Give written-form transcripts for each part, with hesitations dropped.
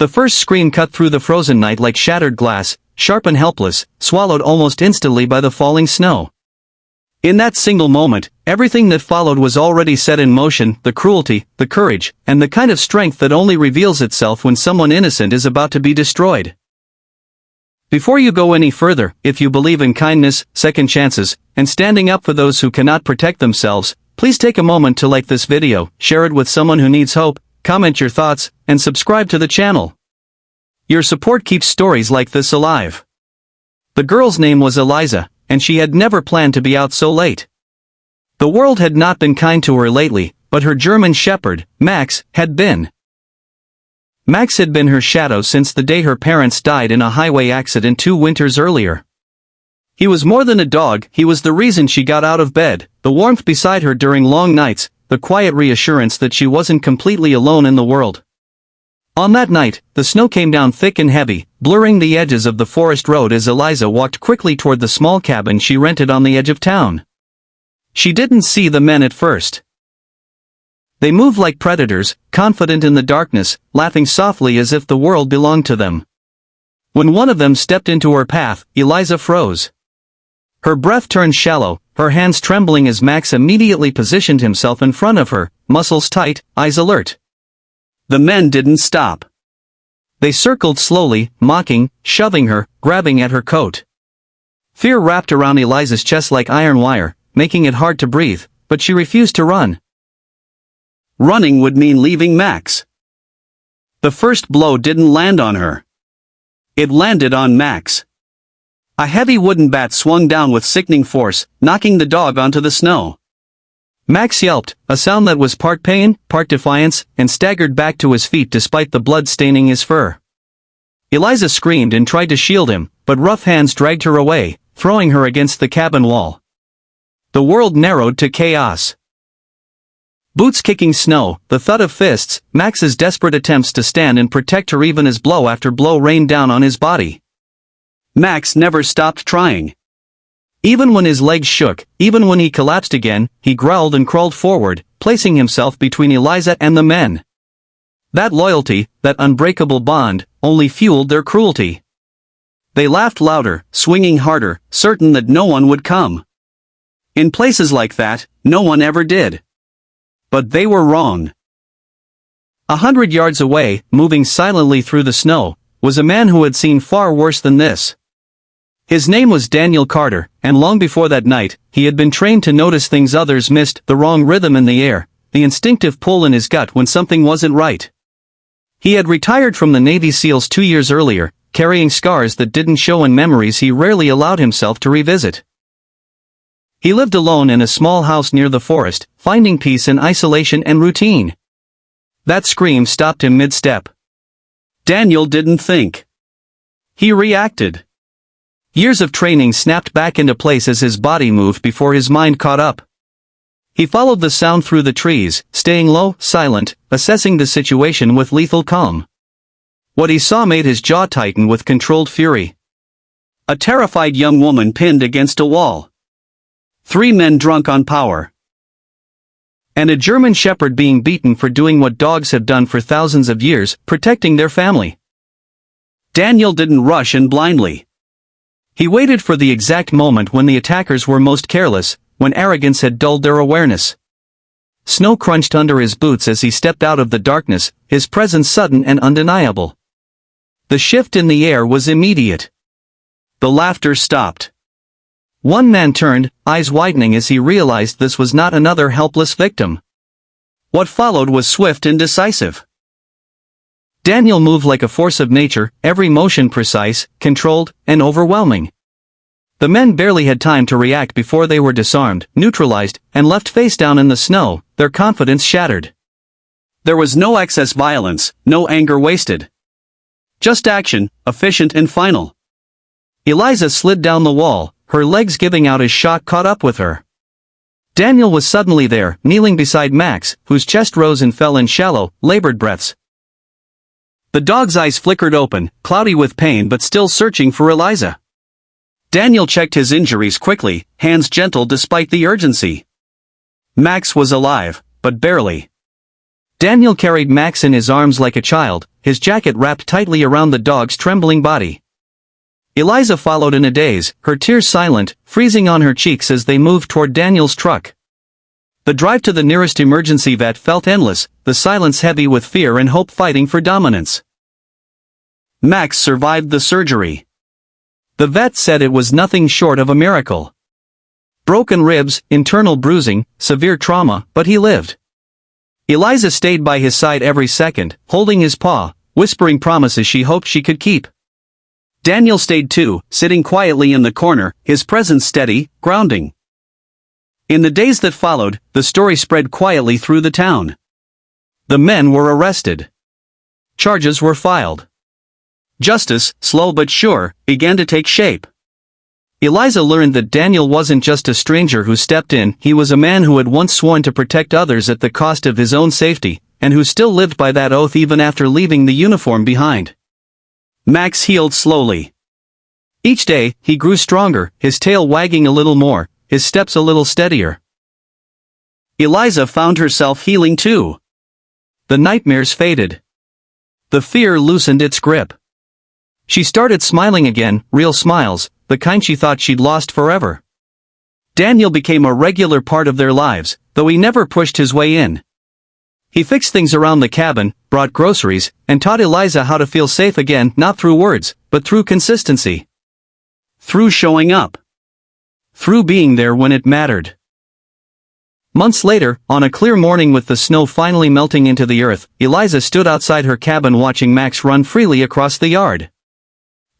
The first scream cut through the frozen night like shattered glass, sharp and helpless, swallowed almost instantly by the falling snow. In that single moment, everything that followed was already set in motion: the cruelty, the courage, and the kind of strength that only reveals itself when someone innocent is about to be destroyed. Before you go any further, if you believe in kindness, second chances, and standing up for those who cannot protect themselves, please take a moment to like this video, share it with someone who needs hope, comment your thoughts, and subscribe to the channel. Your support keeps stories like this alive. The girl's name was Eliza, and she had never planned to be out so late. The world had not been kind to her lately, but her German shepherd, Max, had been. Max had been her shadow since the day her parents died in a highway accident 2 winters earlier. He was more than a dog, he was the reason she got out of bed, the warmth beside her during long nights, the quiet reassurance that she wasn't completely alone in the world. On that night, the snow came down thick and heavy, blurring the edges of the forest road as Eliza walked quickly toward the small cabin she rented on the edge of town. She didn't see the men at first. They moved like predators, confident in the darkness, laughing softly as if the world belonged to them. When one of them stepped into her path, Eliza froze. Her breath turned shallow, her hands trembling as Max immediately positioned himself in front of her, muscles tight, eyes alert. The men didn't stop. They circled slowly, mocking, shoving her, grabbing at her coat. Fear wrapped around Eliza's chest like iron wire, making it hard to breathe, but she refused to run. Running would mean leaving Max. The first blow didn't land on her. It landed on Max. A heavy wooden bat swung down with sickening force, knocking the dog onto the snow. Max yelped, a sound that was part pain, part defiance, and staggered back to his feet despite the blood staining his fur. Eliza screamed and tried to shield him, but rough hands dragged her away, throwing her against the cabin wall. The world narrowed to chaos. Boots kicking snow, the thud of fists, Max's desperate attempts to stand and protect her even as blow after blow rained down on his body. Max never stopped trying. Even when his legs shook, even when he collapsed again, he growled and crawled forward, placing himself between Eliza and the men. That loyalty, that unbreakable bond, only fueled their cruelty. They laughed louder, swinging harder, certain that no one would come. In places like that, no one ever did. But they were wrong. 100 yards away, moving silently through the snow, was a man who had seen far worse than this. His name was Daniel Carter, and long before that night, he had been trained to notice things others missed: the wrong rhythm in the air, the instinctive pull in his gut when something wasn't right. He had retired from the Navy SEALs 2 years earlier, carrying scars that didn't show and memories he rarely allowed himself to revisit. He lived alone in a small house near the forest, finding peace in isolation and routine. That scream stopped him mid-step. Daniel didn't think. He reacted. Years of training snapped back into place as his body moved before his mind caught up. He followed the sound through the trees, staying low, silent, assessing the situation with lethal calm. What he saw made his jaw tighten with controlled fury. A terrified young woman pinned against a wall. 3 men drunk on power. And a German shepherd being beaten for doing what dogs have done for thousands of years, protecting their family. Daniel didn't rush in blindly. He waited for the exact moment when the attackers were most careless, when arrogance had dulled their awareness. Snow crunched under his boots as he stepped out of the darkness, his presence sudden and undeniable. The shift in the air was immediate. The laughter stopped. One man turned, eyes widening as he realized this was not another helpless victim. What followed was swift and decisive. Daniel moved like a force of nature, every motion precise, controlled, and overwhelming. The men barely had time to react before they were disarmed, neutralized, and left face down in the snow, their confidence shattered. There was no excess violence, no anger wasted. Just action, efficient and final. Eliza slid down the wall, her legs giving out as shock caught up with her. Daniel was suddenly there, kneeling beside Max, whose chest rose and fell in shallow, labored breaths. The dog's eyes flickered open, cloudy with pain but still searching for Eliza. Daniel checked his injuries quickly, hands gentle despite the urgency. Max was alive, but barely. Daniel carried Max in his arms like a child, his jacket wrapped tightly around the dog's trembling body. Eliza followed in a daze, her tears silent, freezing on her cheeks as they moved toward Daniel's truck. The drive to the nearest emergency vet felt endless, the silence heavy with fear and hope fighting for dominance. Max survived the surgery. The vet said it was nothing short of a miracle. Broken ribs, internal bruising, severe trauma, but he lived. Eliza stayed by his side every second, holding his paw, whispering promises she hoped she could keep. Daniel stayed too, sitting quietly in the corner, his presence steady, grounding. In the days that followed, the story spread quietly through the town. The men were arrested. Charges were filed. Justice, slow but sure, began to take shape. Eliza learned that Daniel wasn't just a stranger who stepped in, he was a man who had once sworn to protect others at the cost of his own safety, and who still lived by that oath even after leaving the uniform behind. Max healed slowly. Each day, he grew stronger, his tail wagging a little more, his steps a little steadier. Eliza found herself healing too. The nightmares faded. The fear loosened its grip. She started smiling again, real smiles, the kind she thought she'd lost forever. Daniel became a regular part of their lives, though he never pushed his way in. He fixed things around the cabin, brought groceries, and taught Eliza how to feel safe again, not through words, but through consistency. Through showing up. Through being there when it mattered. Months later, on a clear morning with the snow finally melting into the earth, Eliza stood outside her cabin watching Max run freely across the yard.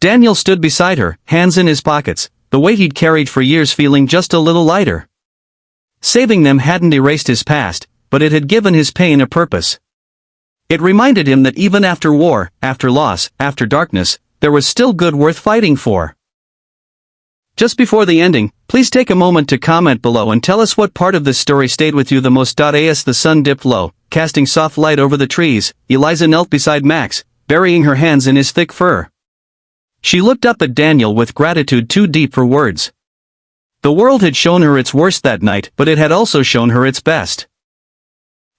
Daniel stood beside her, hands in his pockets, the weight he'd carried for years feeling just a little lighter. Saving them hadn't erased his past, but it had given his pain a purpose. It reminded him that even after war, after loss, after darkness, there was still good worth fighting for. Just before the ending, please take a moment to comment below and tell us what part of this story stayed with you the most. As the sun dipped low, casting soft light over the trees, Eliza knelt beside Max, burying her hands in his thick fur. She looked up at Daniel with gratitude too deep for words. The world had shown her its worst that night, but it had also shown her its best.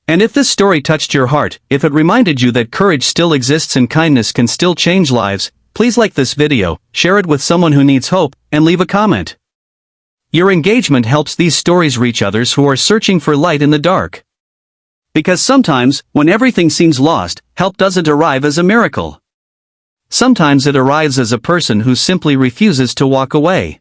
And if this story touched your heart, if it reminded you that courage still exists and kindness can still change lives, please like this video, share it with someone who needs hope, and leave a comment. Your engagement helps these stories reach others who are searching for light in the dark. Because sometimes, when everything seems lost, help doesn't arrive as a miracle. Sometimes it arrives as a person who simply refuses to walk away.